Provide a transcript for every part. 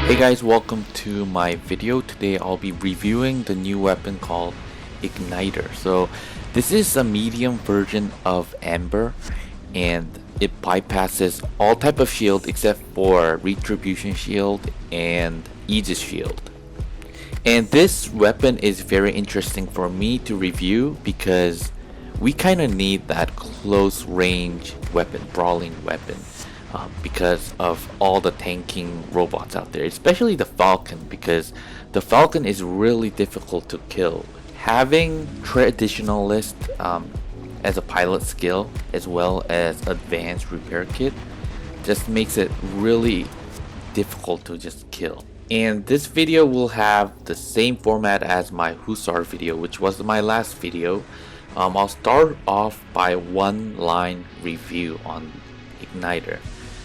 Hey guys, welcome to my video. Today I'll be reviewing the new weapon called Igniter. So this is a medium version of Amber, and it bypasses all type of shield except for Retribution Shield and Aegis Shield. And this weapon is very interesting for me to review because we kind of need that close range weapon, brawling weapon. Because of all the tanking robots out there, especially the Falcon, because the Falcon is really difficult to kill. Having Traditionalist as a pilot skill as well as advanced repair kit just makes it really difficult to just kill. And this video will have the same format as my Hussar video, which was my last video. I'll start off by one line review on Igniter.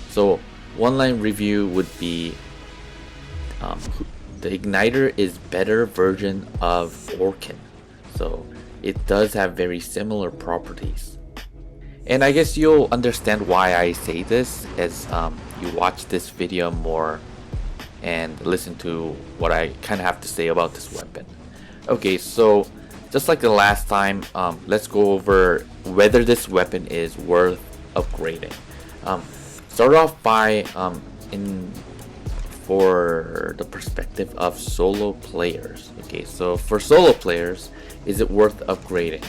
So one line review would be the Igniter is better version of Orkin. So it does have very similar properties. And I guess you'll understand why I say this as you watch this video more and listen to what I kind of have to say about this weapon. Okay, so just like the last time, let's go over whether this weapon is worth upgrading. Start off by for the perspective of solo players. Okay, so for solo players, is it worth upgrading?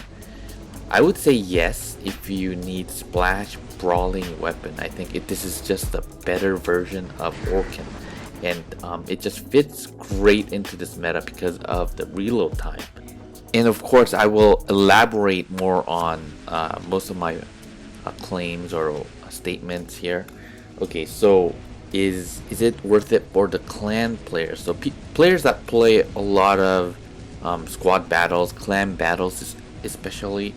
I would say yes if you need splash brawling weapon. I think this is just a better version of Orkin, and it just fits great into this meta because of the reload time. And of course, I will elaborate more on most of my claims or statements here. Okay, so is it worth it for the clan players? So players that play a lot of squad battles, clan battles especially.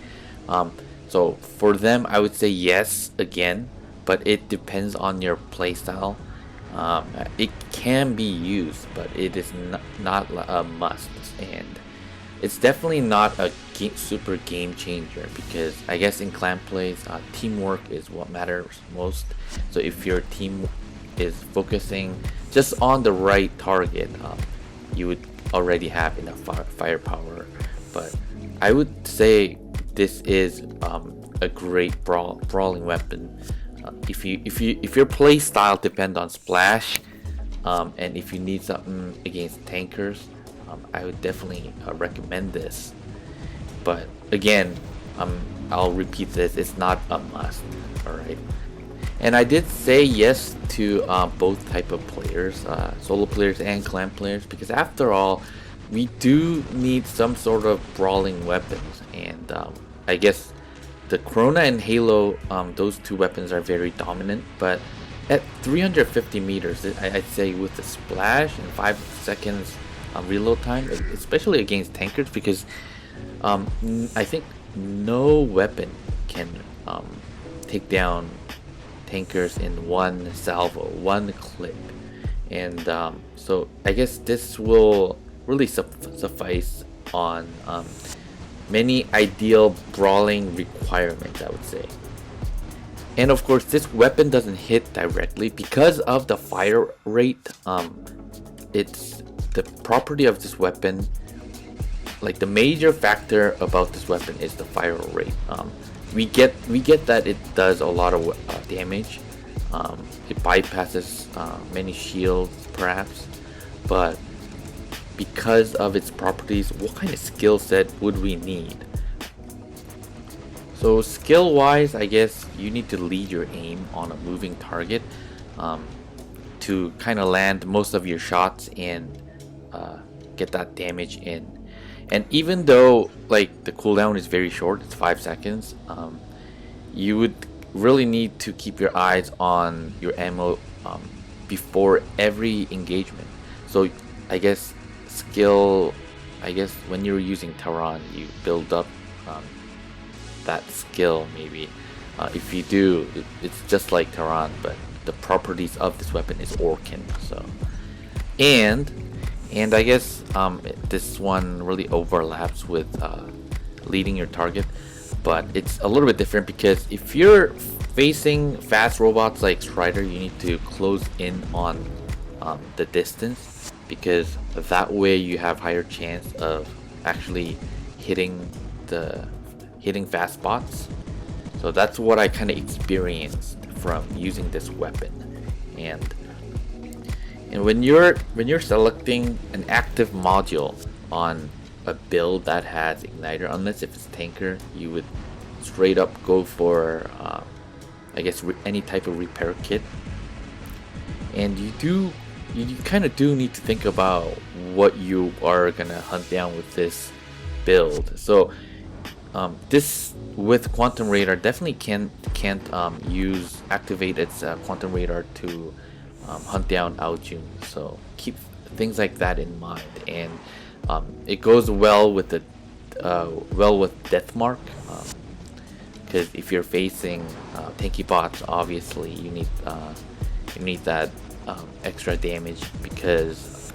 So for them, I would say yes again, but it depends on your playstyle. It can be used, but it is not a must, and it's definitely not a super game changer because I guess in clan plays, teamwork is what matters most. So if your team is focusing just on the right target, you would already have enough firepower. But I would say this is a great brawling weapon. If your play style depends on splash, and if you need something against tankers, I would definitely recommend this. But again, I'll repeat this, it's not a must. Alright, and I did say yes to both type of players, solo players and clan players, because after all, we do need some sort of brawling weapons. And I guess the Corona and Halo, those two weapons are very dominant, but at 350 meters, I'd say with the splash and 5 seconds reload time, especially against tankers, because I think no weapon can take down tankers in one salvo, one clip. And so I guess this will really suffice on many ideal brawling requirements, I would say. And of course, this weapon doesn't hit directly because of the fire rate. It's the property of this weapon, like the major factor about this weapon is the fire rate. We get that it does a lot of damage. It bypasses many shields perhaps, but because of its properties, what kind of skill set would we need? So skill wise, I guess you need to lead your aim on a moving target to kind of land most of your shots and get that damage in. And even though like the cooldown is very short, it's 5 seconds, you would really need to keep your eyes on your ammo before every engagement. So I guess when you're using Tehran, you build up that skill maybe. If you do, it's just like Tehran, but the properties of this weapon is Orkin. So and I guess this one really overlaps with leading your target, but it's a little bit different because if you're facing fast robots like Strider, you need to close in on the distance, because that way you have higher chance of actually hitting fast spots. So that's what I kind of experienced from using this weapon. And when you're selecting an active module on a build that has igniter, unless if it's tanker, you would straight up go for I guess any type of repair kit. And you kind of do need to think about what you are gonna hunt down with this build. So this with quantum radar definitely can't activate its quantum radar to hunt down Aojun. So keep things like that in mind. And it goes well with the Deathmark, because if you're facing tanky bots, obviously you need that extra damage, because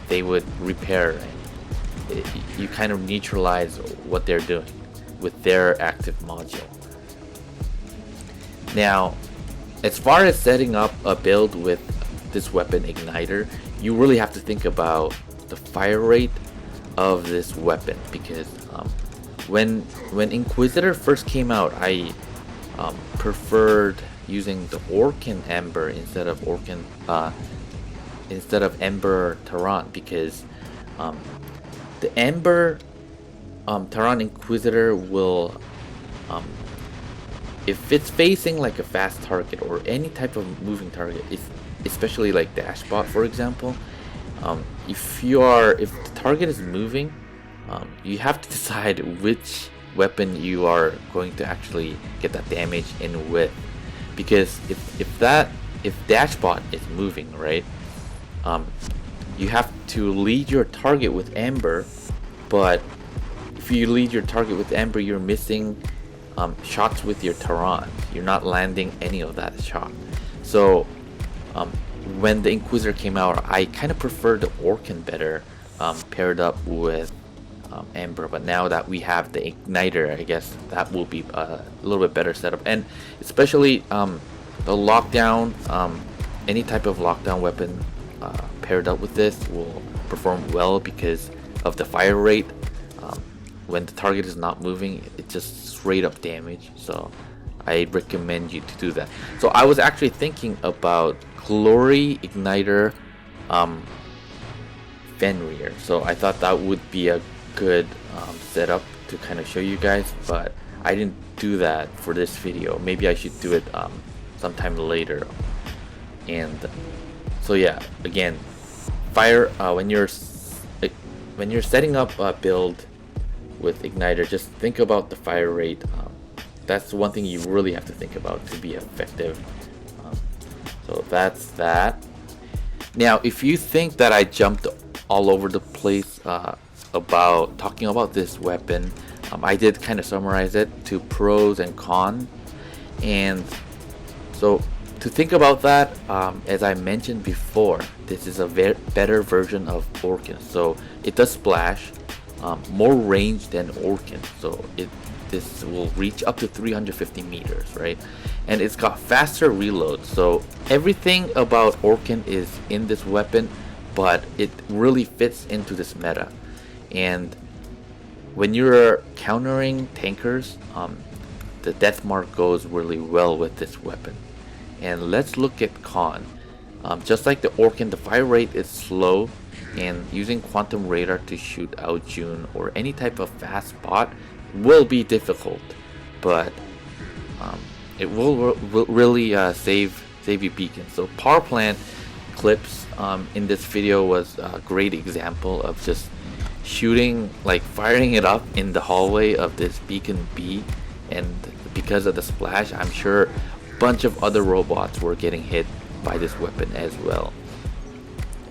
they would repair, and you kind of neutralize what they're doing with their active module. Now, as far as setting up a build with this weapon igniter, you really have to think about the fire rate of this weapon, because when Inquisitor first came out, I preferred using the Orkan Ember instead of Ember Terran, because the Ember Terran Inquisitor will, if it's facing like a fast target or any type of moving target, especially like Dashbot for example, if the target is moving, you have to decide which weapon you are going to actually get that damage in with. Because if Dashbot is moving, right, you have to lead your target with Ember, but if you lead your target with Ember, you're missing shots with your Terran. You're not landing any of that shot. So when the Inquisitor came out, I kind of preferred the Orkan better, paired up with Ember. But now that we have the Igniter, I guess that will be a little bit better setup. And especially the lockdown, any type of lockdown weapon paired up with this will perform well because of the fire rate. When the target is not moving, it's just straight up damage. So I recommend you to do that. So I was actually thinking about Glory Igniter Fenrir. So I thought that would be a good setup to kind of show you guys, but I didn't do that for this video. Maybe I should do it sometime later. And so yeah, again, fire when you're setting up a build with Igniter, just think about the fire rate. That's one thing you really have to think about to be effective. So that's that. Now, if you think that I jumped all over the place about talking about this weapon, I did kind of summarize it to pros and cons. And so to think about that, as I mentioned before, this is a better version of Orkan. So it does splash, more range than Orkan. So this will reach up to 350 meters, right? And it's got faster reload. So everything about Orkan is in this weapon, but it really fits into this meta. And when you're countering tankers, the Deathmark goes really well with this weapon. And let's look at con. Just like the Orkan, the fire rate is slow, and using quantum radar to shoot out June or any type of fast bot will be difficult, but it will really save you beacons. So power plant clips in this video was a great example of just shooting, like firing it up in the hallway of this beacon B, and because of the splash, I'm sure a bunch of other robots were getting hit by this weapon as well.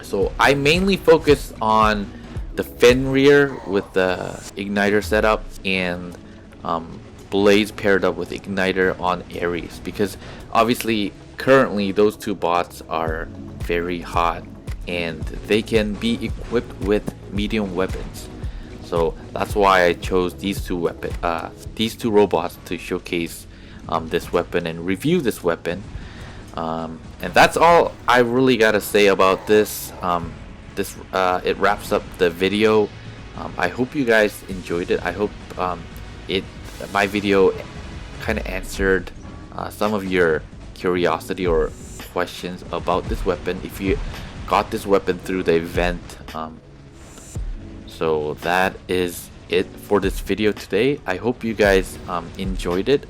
So I mainly focus on the Fenrir with the Igniter setup and Blaze paired up with Igniter on Ares, because obviously currently those two bots are very hot and they can be equipped with medium weapons. So that's why I chose these two robots to showcase this weapon and review this weapon. And that's all I really gotta say about this. It wraps up the video. I hope you guys enjoyed it. I hope my video kind of answered some of your curiosity or questions about this weapon. If you got this weapon through the event, so that is it for this video today. I hope you guys enjoyed it.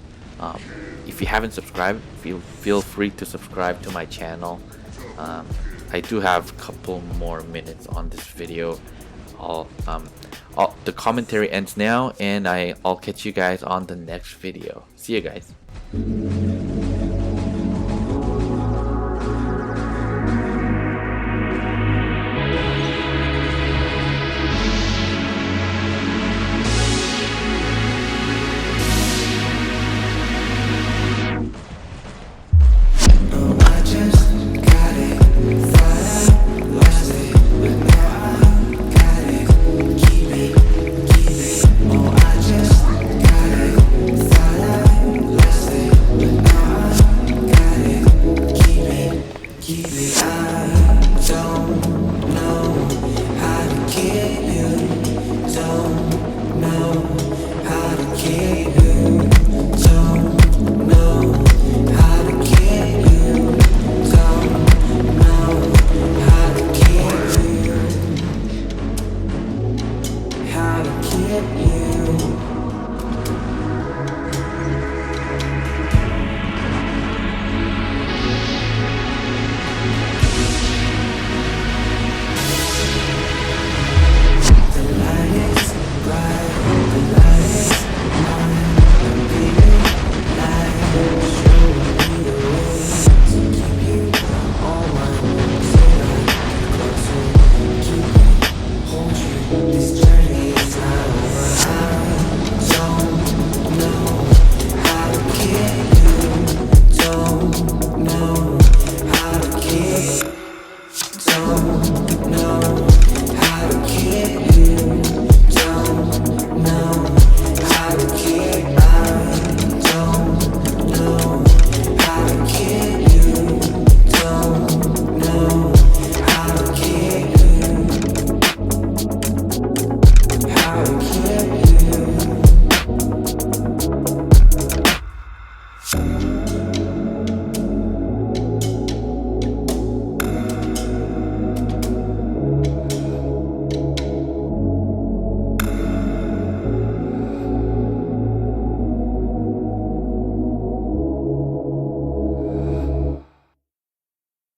If you haven't subscribed, feel free to subscribe to my channel. I do have a couple more minutes on this video. The commentary ends now, and I'll catch you guys on the next video. See you guys. Don't know how to get you, don't know